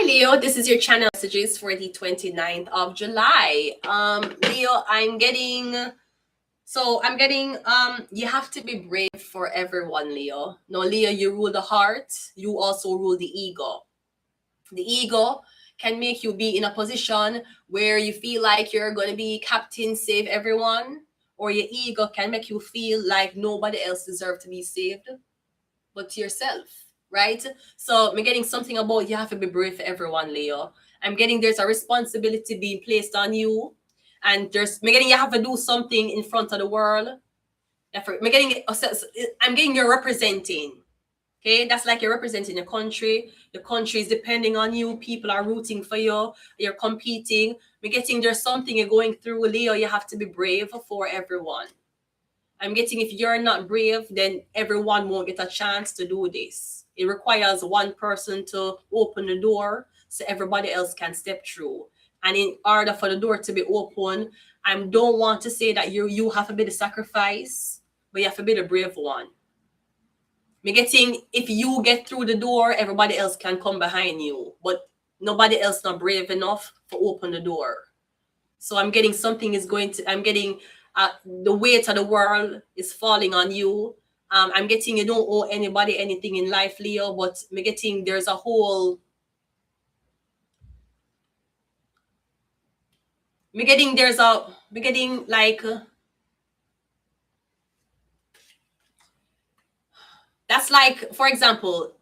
Hi Leo, this is your channel messages for the 29th of July. Leo, I'm getting you have to be brave for everyone, Leo. No, Leo, you rule the heart, you also rule the ego. The ego can make you be in a position where you feel like you're going to be captain, save everyone, or your ego can make you feel like nobody else deserves to be saved but yourself, right? So I'm getting something about you have to be brave for everyone, Leo. I'm getting there's a responsibility being placed on you, and I'm getting you have to do something in front of the world. I'm getting you're representing. Okay, that's like you're representing your country. The country is depending on you. People are rooting for you. You're competing. I'm getting there's something you're going through, Leo. You have to be brave for everyone. I'm getting if you're not brave, then everyone won't get a chance to do this. It requires one person to open the door so everybody else can step through. And in order for the door to be open, I don't want to say that you have to be the sacrifice, but you have to be the brave one. I'm getting if you get through the door, everybody else can come behind you, but nobody else not brave enough to open the door. So I'm getting something is going to. I'm getting the weight of the world is falling on you. I'm getting you don't owe anybody anything in life, Leo, but I'm getting there's a whole. I'm getting like. That's like, for example,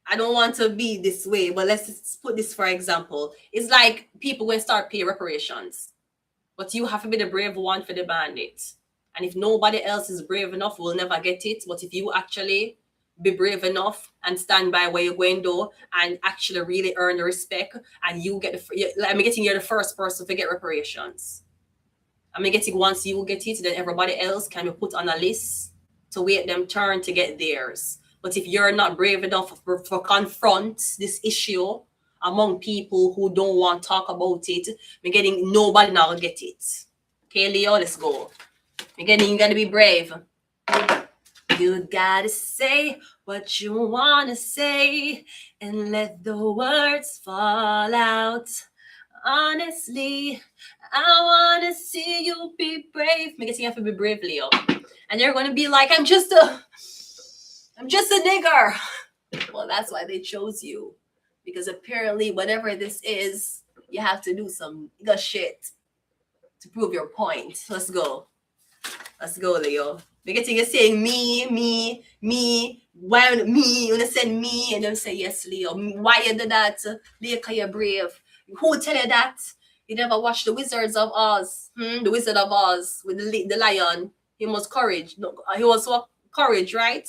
I don't want to be this way, but let's just put this for example. It's like people will start pay reparations, but you have to be the brave one for the bandit. And if nobody else is brave enough, we'll never get it. But if you actually be brave enough and stand by where you're going to and actually really earn the respect, and you get I'm getting you're the first person to get reparations. I'm getting once you get it, then everybody else can be put on a list to wait them turn to get theirs. But if you're not brave enough for confront this issue among people who don't want to talk about it, I'm getting nobody now get it. Okay, Leo, let's go. Again, you gotta be brave. You gotta say what you wanna say and let the words fall out. Honestly, I wanna see you be brave. I guess you have to be brave, Leo. And you're gonna be like, I'm just a nigger. Well, that's why they chose you. Because apparently, whatever this is, you have to do some nigger shit to prove your point. Let's go. Let's go, Leo. We're getting you saying me. Why me? You wanna send me and then say yes, Leo. Why you do that? Leo, cause you're brave. Who tell you that? You never watched the Wizards of Oz? The Wizard of Oz with the lion. He was courage. No, he was courage, right?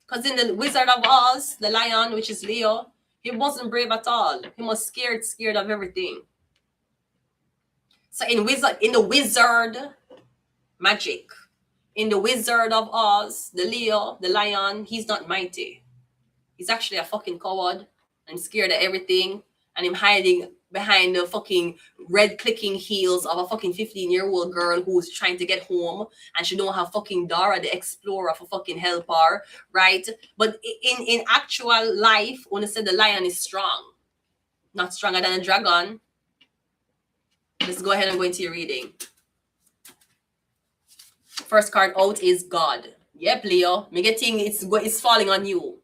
Because in the Wizard of Oz, the lion, which is Leo, he wasn't brave at all. He was scared of everything. So in the wizard magic. In the Wizard of Oz, the Leo, the lion, he's not mighty. He's actually a fucking coward and scared of everything. And him hiding behind the fucking red clicking heels of a fucking 15-year-old girl who's trying to get home. And she don't have fucking Dora the Explorer for fucking help her, right? But in actual life, when I said the lion is strong, not stronger than a dragon. Let's go ahead and go into your reading. First card out is God. Yep, Leo. Me getting it's falling on you.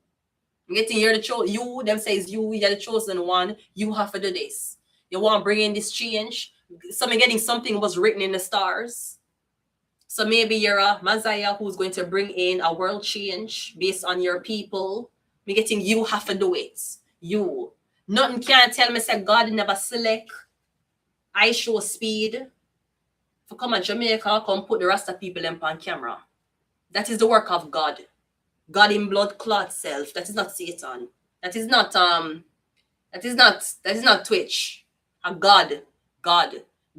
Me getting you're the you them says you're the chosen one. You have to do this. You want to bring in this change. So me getting something was written in the stars. So maybe you're a Messiah who's going to bring in a world change based on your people. Me getting you have to do it. You. Nothing can tell me say God never select. I show speed. For come to Jamaica, come put the rest of people on camera. That is the work of God. God in blood clot self. That is not Satan. That is not Twitch. A God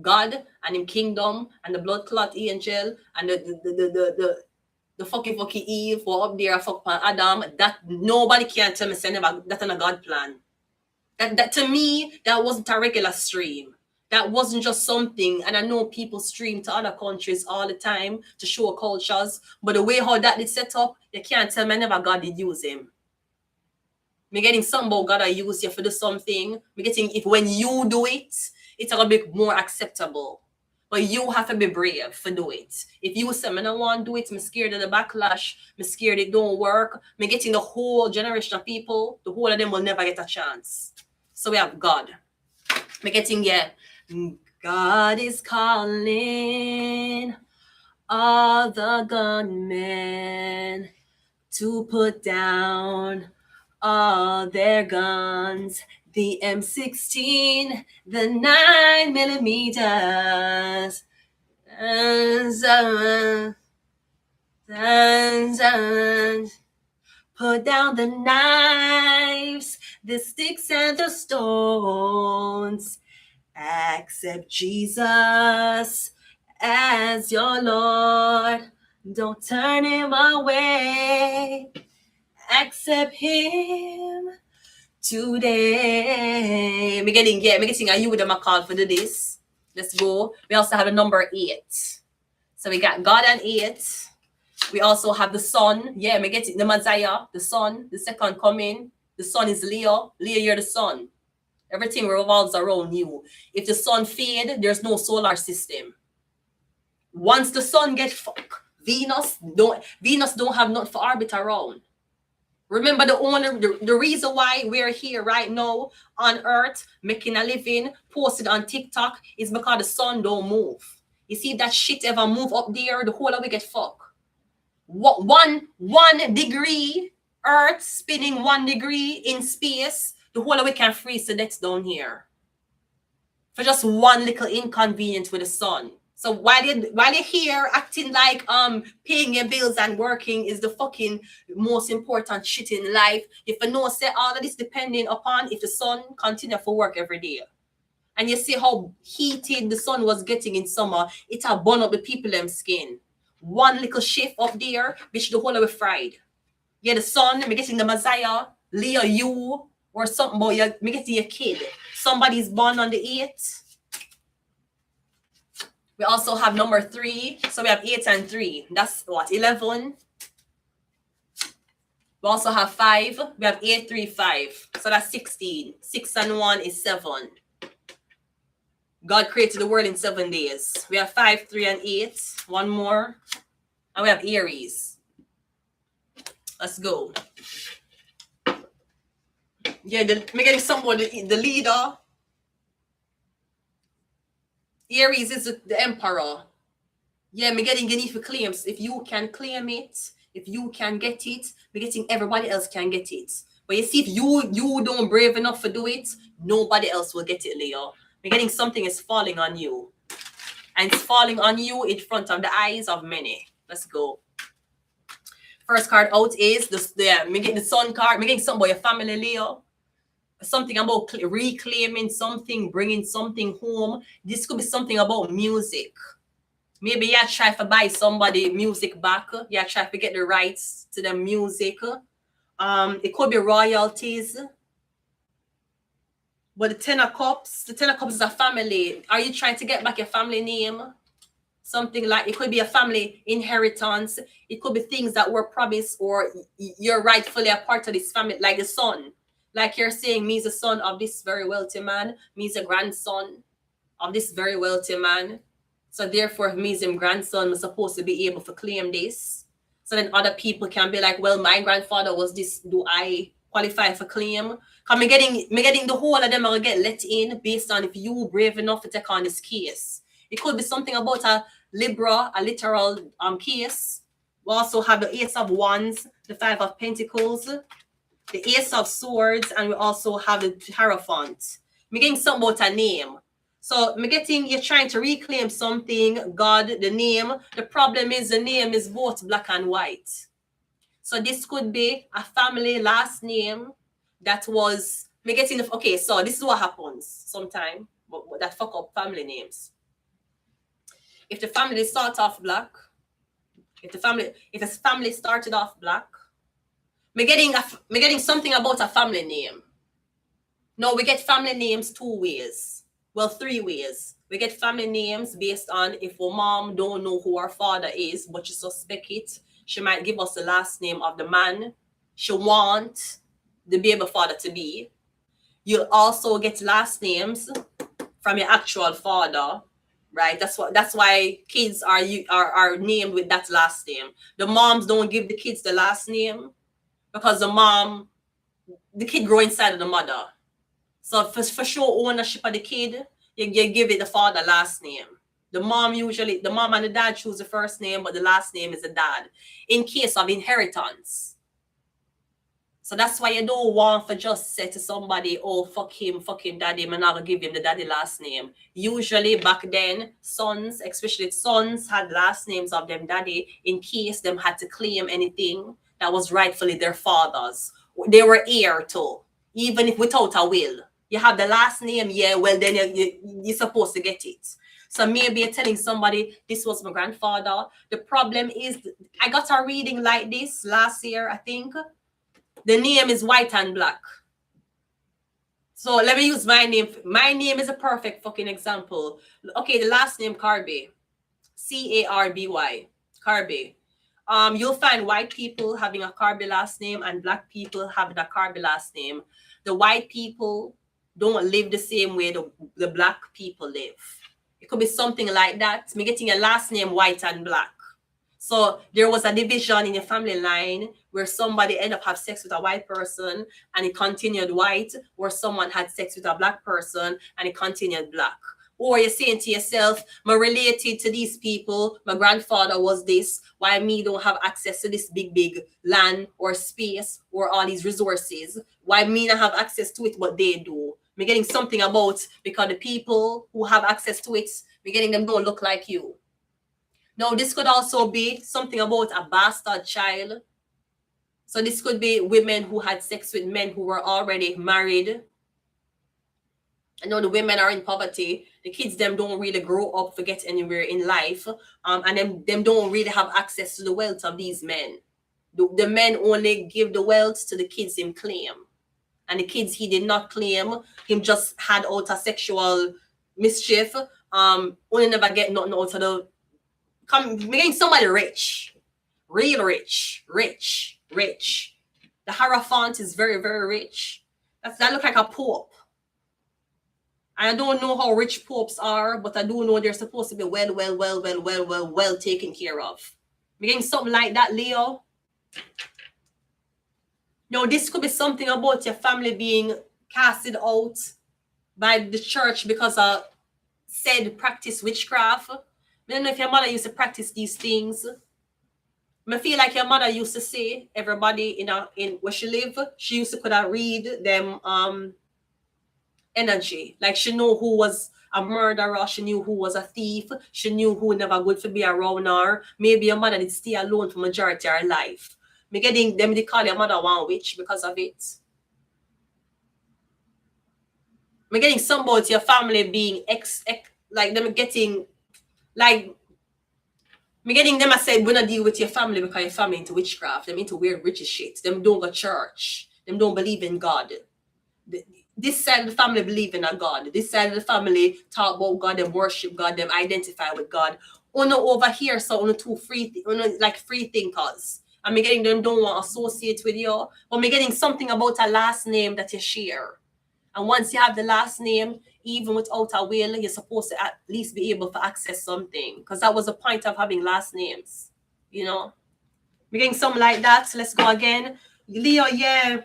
and him kingdom and the blood clot angel and the fucking Eve were up there fuck pan Adam. That nobody can tell me say never that's a God plan. That to me, that wasn't a regular stream. That wasn't just something, and I know people stream to other countries all the time to show cultures, but the way how that is set up, you can't tell me never God did use him. Me getting something about God I use you for do something. Me getting if when you do it, it's gonna be more acceptable. But you have to be brave for do it. If you say, I don't want to do it, I'm scared of the backlash, I'm scared it don't work, me getting the whole generation of people, the whole of them will never get a chance. So we have God. Me getting, yeah, God is calling all the gunmen to put down all their guns. The M16, the 9mm, put down the knives, the sticks and the stones. Accept Jesus as your Lord. Don't turn him away. Accept him today. Me getting a you with them a call for this. Let's go. We also have a number 8. So we got God and 8. We also have the sun. Yeah, me getting the Messiah, the sun, the second coming. The sun is Leo. Leo, you're the sun. Everything revolves around you. If the sun fade, there's no solar system. Once the sun gets fucked, Venus don't have nothing for orbit around. Remember the reason why we're here right now on Earth making a living, posted on TikTok, is because the sun don't move. You see that shit ever move up there, the whole of it get fucked. What 1 degree Earth spinning 1 degree in space, the whole of it can freeze to death down here. For just one little inconvenience with the sun. So while you're here acting like paying your bills and working is the fucking most important shit in life, if you know say all of this depending upon if the sun continue for work every day. And you see how heated the sun was getting in summer, it had burn up the people them skin. One little shift up there, bitch, the whole of it fried. Yeah, the sun, me getting the Messiah, Leo you, or something, but me getting your kid. Somebody's born on the 8th. We also have number 3. So we have 8 and 3. That's what, 11? We also have 5. We have 8, 3, 5. So that's 16. 6 and 1 is 7. God created the world in 7 days. We have 5, 3, and 8. One more. And we have Aries. Let's go. Yeah, we're getting somebody, the leader. Aries is the emperor. Yeah, me getting for claims. If you can claim it, if you can get it, me getting everybody else can get it. But you see, if you don't brave enough to do it, nobody else will get it, Leo. Me getting something is falling on you. And it's falling on you in front of the eyes of many. Let's go. First card out is me getting the sun card. Me getting something about your family, Leo. Something about reclaiming something, bringing something home. This could be something about music. Maybe you try to buy somebody music back. You try to get the rights to the music. It could be royalties. But the 10 of Cups is a family. Are you trying to get back your family name? Something like, it could be a family inheritance. It could be things that were promised, or you're rightfully a part of this family, like the son. Like you're saying, me's a son of this very wealthy man. Me's a grandson of this very wealthy man. So therefore, if me's a grandson, I'm supposed to be able to claim this. So then other people can be like, well, my grandfather was this. Do I qualify for claim? Because me getting the whole of them will get let in based on if you brave enough to take on this case. It could be something about a literal case. We also have the Ace of Wands, the 5 of Pentacles, the Ace of Swords, and we also have the Hierophant. Me getting something about a name. So me getting you're trying to reclaim something, God, the name. The problem is the name is both black and white. So this could be a family last name that was me getting okay, so this is what happens sometimes, but that fuck up family names. If the family start off black, if a family started off black, me getting something about a family name. No, we get family names 2 ways. Well, 3 ways. We get family names based on if our mom don't know who our father is, but she suspect it. She might give us the last name of the man she want. the baby father to be. You'll also get last names from your actual father, right? That's why kids are named with that last name. The moms don't give the kids the last name because the kid grow inside of the mother. So for sure ownership of the kid, you give it the father last name. The mom and the dad choose the first name, but the last name is the dad in case of inheritance. So that's why you don't want to just say to somebody, oh, fuck him, daddy, I'm not gonna give him the daddy last name. Usually back then, sons, especially sons, had last names of them daddy in case them had to claim anything that was rightfully their father's. They were heir to, even if without a will. You have the last name, yeah, well, then you're supposed to get it. So maybe you're telling somebody, this was my grandfather. The problem is, I got a reading like this last year, I think. The name is white and black. So let me use my name. My name is a perfect fucking example. Okay, the last name Carby. Carby. Carby. You'll find white people having a Carby last name and black people having a Carby last name. The white people don't live the same way the black people live. It could be something like that. Me getting a last name white and black. So there was a division in your family line where somebody ended up have sex with a white person and it continued white, or someone had sex with a black person and it continued black. Or you're saying to yourself, I'm related to these people. My grandfather was this. Why me don't have access to this big land or space or all these resources? Why me not have access to it, but they do? I'm getting something about because the people who have access to it, I'm getting them don't look like you. Now, this could also be something about a bastard child. So this could be women who had sex with men who were already married. I know the women are in poverty. The kids, them don't really grow up to get anywhere in life. And them don't really have access to the wealth of these men. The men only give the wealth to the kids him claim. And the kids he did not claim, him just had out a sexual mischief. Only never get nothing out of the making somebody rich, real rich. The Hierophant is very, very rich. That look like a pope. I don't know how rich popes are, but I do know they're supposed to be well taken care of. Making something like that, Leo. Now, this could be something about your family being casted out by the church because of said practice witchcraft. I don't know if your mother used to practice these things. I feel like your mother used to say everybody in where she lived, she used to could read them energy. Like she knew who was a murderer, she knew who was a thief, she knew who never good to be around her. Maybe your mother did stay alone for majority of her life. Me getting them they call your mother one witch because of it. Me getting some about your family being like them getting like me getting them I said when I deal with your family because your family into witchcraft, them into weird witchy shit. Them don't go church. Them don't believe in God. This side of the family believe in a God. This side of the family talk about God, them worship God, them identify with God. Uno over here, so uno two like free thinkers. And me getting them don't want to associate with you. But me getting something about a last name that you share. And once you have the last name, even without a will, you're supposed to at least be able to access something. Because that was the point of having last names. You know? We're getting something like that. So let's go again. Leo, yeah.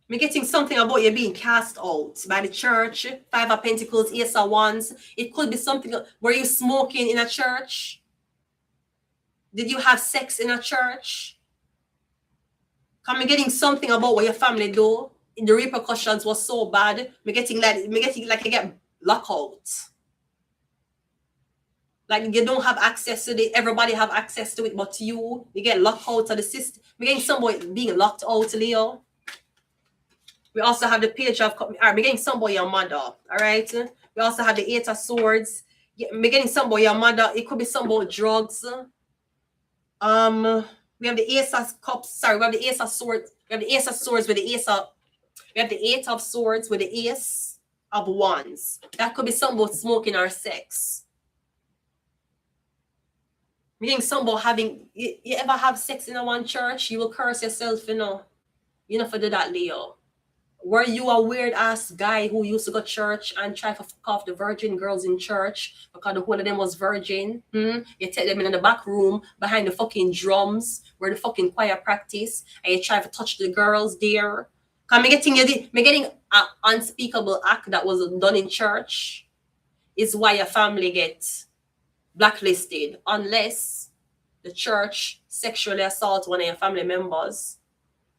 We're getting something about you being cast out by the church. 5 of Pentacles, Ace of Wands. It could be something. Were you smoking in a church? Did you have sex in a church? I'm getting something about what your family do. The repercussions was so bad. Me getting like you get locked out. Like you don't have access to it. Everybody have access to it, but you get locked out of the system. Me getting somebody being locked out, Leo. We also have the page of we're getting somebody your mother. All right. We also have the 8 of Swords. We're getting somebody your mother. It could be somebody drugs. We have the Ace of Cups. Sorry, we have the Ace of Swords. We have the Ace of Swords with the Ace of. We have the 8 of Swords with the Ace of Wands. That could be somebody smoking or sex. Meaning some about having you ever have sex in a one church, you will curse yourself, you know. You know for do that, Leo. Were you a weird ass guy who used to go to church and try to fuck off the virgin girls in church because the whole of them was virgin? You take them in the back room behind the fucking drums where the fucking choir practice and you try to touch the girls there. Cause me getting an unspeakable act that was done in church is why your family gets blacklisted unless the church sexually assault one of your family members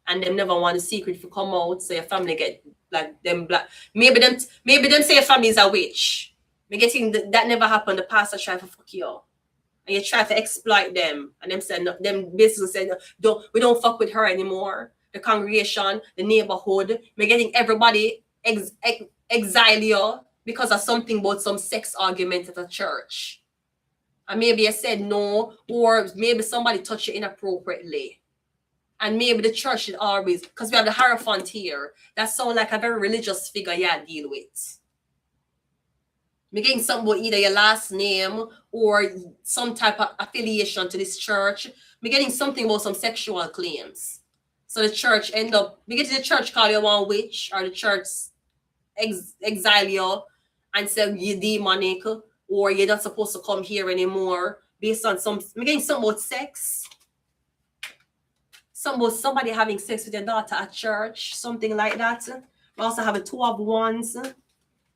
and them never want the secret to come out, so your family get like them black. Maybe them say your family is a witch. Me getting that never happened. The pastor try to fuck you, and you try to exploit them, and them say no, them basically say no, we don't fuck with her anymore. The congregation, the neighborhood, me getting everybody exile you because of something about some sex argument at a church, and maybe you said no, or maybe somebody touched you inappropriately. And maybe the church should always, because we have the Hierophant here, that sound like a very religious figure you deal with. We're getting something about either your last name or some type of affiliation to this church. We're getting something about some sexual claims. So the church end up, we get to the church call you one witch, or the church exile you and say you're demonic, or you're not supposed to come here anymore based on we're getting something about sex. Somebody having sex with your daughter at church, something like that. We also have a 2 of Wands.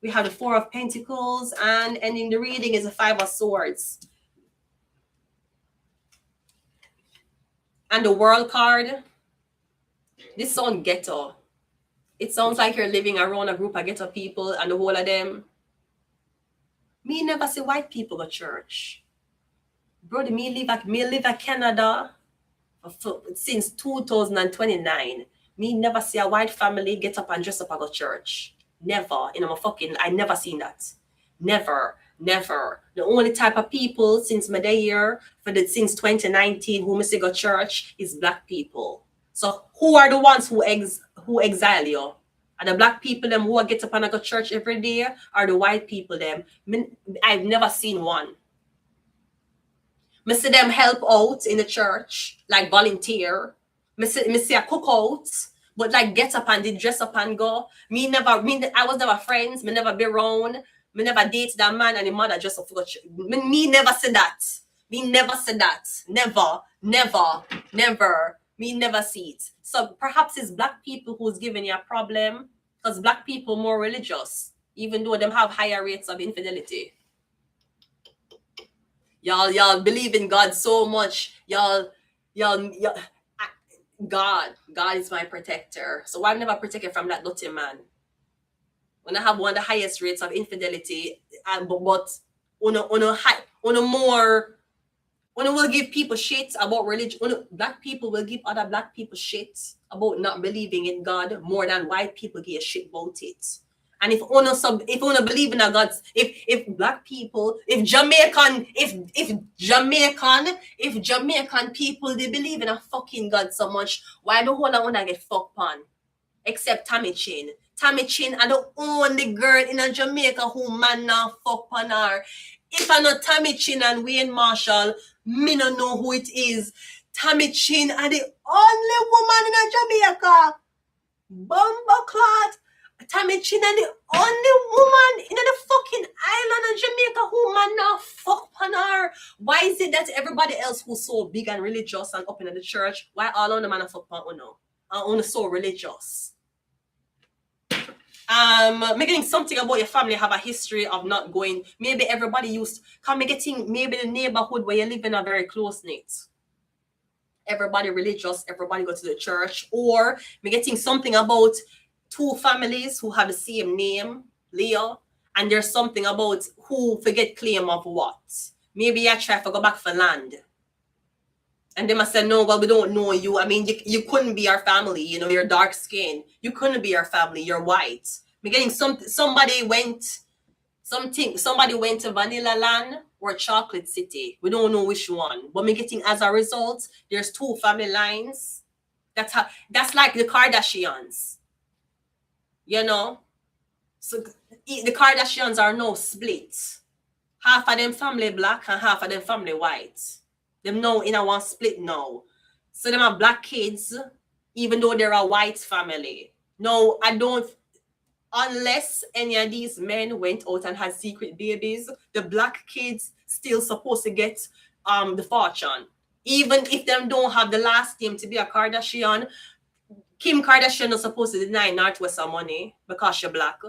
We have the 4 of Pentacles, and ending the reading is a 5 of Swords. And the World card. This sounds ghetto. It sounds like you're living around a group of ghetto people, and the whole of them. Me never see white people go church. Brother, me live at Canada since 2029. Me never see a white family get up and dress up and go church. Never. I never seen that. Never. The only type of people since my day here since 2019 who must go church is black people. So who are the ones who exile you? Are the black people them who get up and go church every day? Are the white people them? I've never seen one. Me see them help out in the church, like volunteer. Me see a cook out, but like get up and did dress up and go. I was never friends. Me never be around. Me never date that man and the mother just for church. Me never said that. Me never said that. Never. Me never see it. So perhaps it's black people who's giving you a problem, because black people more religious, even though them have higher rates of infidelity. Y'all believe in God so much. Y'all, God is my protector. So I'm never protected from that dirty man. When I have one of the highest rates of infidelity, but will give people shit about religion. Black people will give other black people shit about not believing in God more than white people give a shit about it. And if you believe in a God, if black people, if Jamaican people, they believe in a fucking God so much, why the whole one I get fucked on? Except Tammy Chin. Tammy Chin are the only girl in a Jamaica who man now fuck on her. If I not Tammy Chin and Wayne Marshall, me no know who it is. Tammy Chin are the only woman in a Jamaica. Bumbleclot. Tammy Chin are the only woman in the fucking island of Jamaica who man now fuck on her. Why is it that everybody else who's so big and religious and up in the church, why all on the man fuck on Uno? And Uno so religious? Making something about your family have a history of not going. Maybe everybody maybe the neighborhood where you live in are very close knit. Everybody religious, everybody go to the church, or me getting something about 2 families who have the same name, Leo, and there's something about who forget claim of what. Maybe I try to go back for land. And they must say, no, well, we don't know you. I mean, you couldn't be our family. You know, you're dark skin. You couldn't be our family. You're white. We're getting somebody went to Vanilla Land or Chocolate City. We don't know which one. But we're getting, as a result, there's 2 family lines. That's like the Kardashians. You know? So the Kardashians are now split. Half of them family black and half of them family white. Them now in a one split now. So them are black kids, even though they're a white family. No, I don't, unless any of these men went out and had secret babies, the black kids still supposed to get the fortune. Even if them don't have the last name to be a Kardashian, Kim Kardashian is supposed to deny Northwest some money because she's black.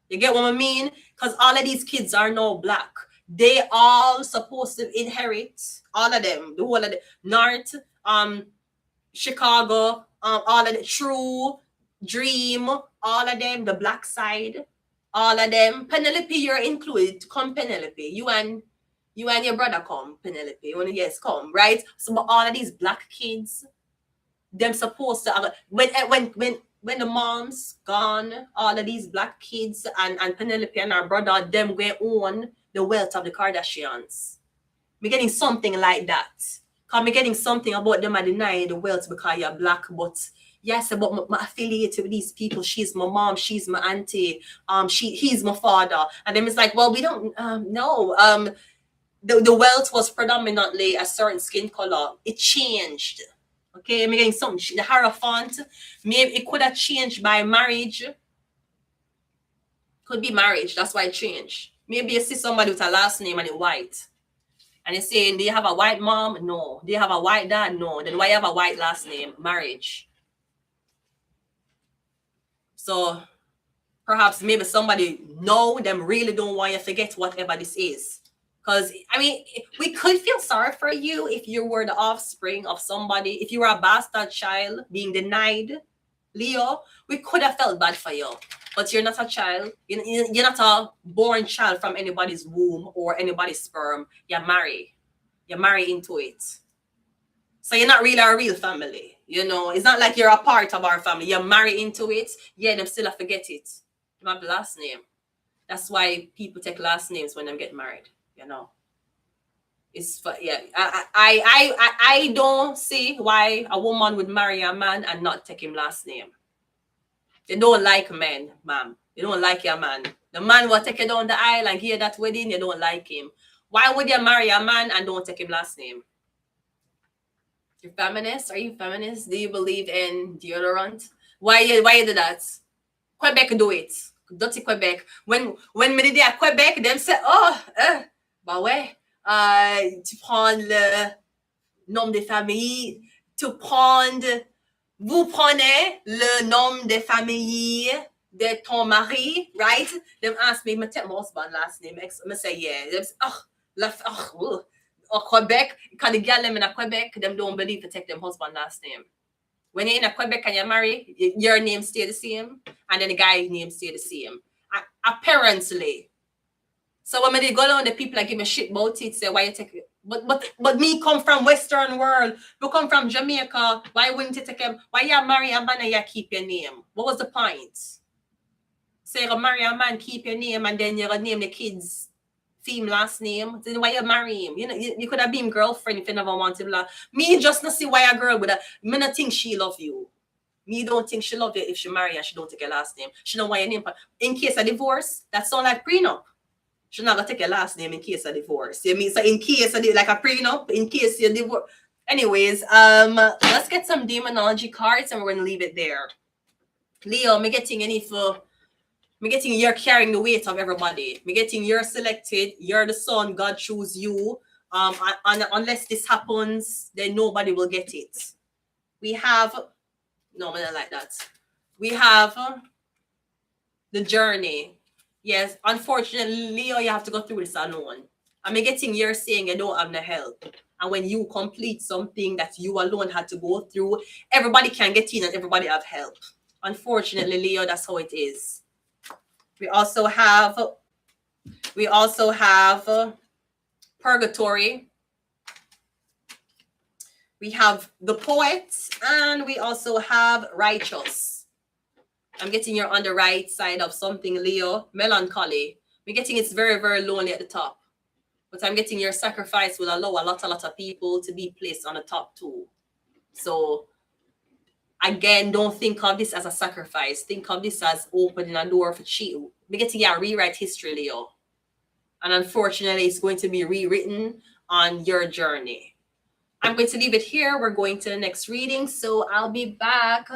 You get what I mean? Because all of these kids are now black. They all supposed to inherit, all of them, the whole of the North, Chicago, all of the True, Dream, all of them, the black side, all of them. Penelope, you're included. Come, Penelope. You and your brother come, Penelope. Yes, come, right? So but all of these black kids, them supposed to when the mom's gone, all of these black kids and Penelope and her brother, them going own the wealth of the Kardashians. We're getting something like that. Because we're getting something about them and denying the wealth because you're black, but yes, but my affiliated with these people. She's my mom, she's my auntie, he's my father. And then it's like, well, we don't know. The wealth was predominantly a certain skin color. It changed. Okay, I'm getting something. The Hierophant, maybe it could have changed by marriage. Could be marriage. That's why it changed. Maybe you see somebody with a last name and it's white. And you're saying, do you have a white mom? No. Do you have a white dad? No. Then why you have a white last name? Marriage. So perhaps maybe somebody know them really don't want you to forget whatever this is. Because, I mean, we could feel sorry for you if you were the offspring of somebody. If you were a bastard child being denied, Leo, we could have felt bad for you. But you're not a child. You're not a born child from anybody's womb or anybody's sperm. You're married. You're married into it. So you're not really a real family. You know, it's not like you're a part of our family. You're married into it. Yeah, them still forget it. You have the last name. That's why people take last names when they get married. You know, it's yeah. I don't see why a woman would marry a man and not take him last name. They don't like men, ma'am. They don't like your man. The man will take you down the aisle and hear that wedding. You don't like him. Why would you marry a man and don't take him last name? You're feminist? Are you feminist? Do you believe in deodorant? Why you do that? Quebec do it. Dirty Quebec. When me did at Quebec, them say, bah ouais, tu prends le nom de famille, vous prenez le nom de famille de ton mari, right? Them ask me, I take my husband last name. I say, yeah. Them say, Quebec, because the girl them in Quebec, them don't believe to take them husband last name. When you're in Quebec and you're married, your name stay the same, and then the guy's name stay the same. Apparently. So when they go down, the people that give me shit about it, say, why you take it? But me come from Western world. We come from Jamaica. Why wouldn't you take him? Why you marry a man and you keep your name? What was the point? So you marry a man, keep your name, and then you name the kids theme last name. Then why you marry him? You know, you could have been girlfriend if you never wanted to. Me just not see why a girl would have. Me not think she love you. Me don't think she love you if she marry and she don't take your last name. She don't want your name. In case of divorce, that sound like prenup. She not gonna take your last name in case of divorce. You mean so in case of like a prenup, in case you divorce. Anyways, let's get some demonology cards and we're gonna leave it there. Leo, me getting you're carrying the weight of everybody. Me getting you're selected, you're the son, God chose you. Unless this happens, then nobody will get it. We have no, I don't like that. We have the journey. Yes, unfortunately, Leo, you have to go through this alone. I'm getting you're saying you don't have no help. And when you complete something that you alone had to go through, everybody can get in and everybody have help. Unfortunately, Leo, that's how it is. We also have purgatory. We have the poet, and we also have righteous. I'm getting you're on the right side of something, Leo. Melancholy. We're getting it's very, very lonely at the top. But I'm getting your sacrifice will allow a lot of people to be placed on the top too. So again, don't think of this as a sacrifice. Think of this as opening a door for cheat. We're getting a rewrite history, Leo. And unfortunately, it's going to be rewritten on your journey. I'm going to leave it here. We're going to the next reading, so I'll be back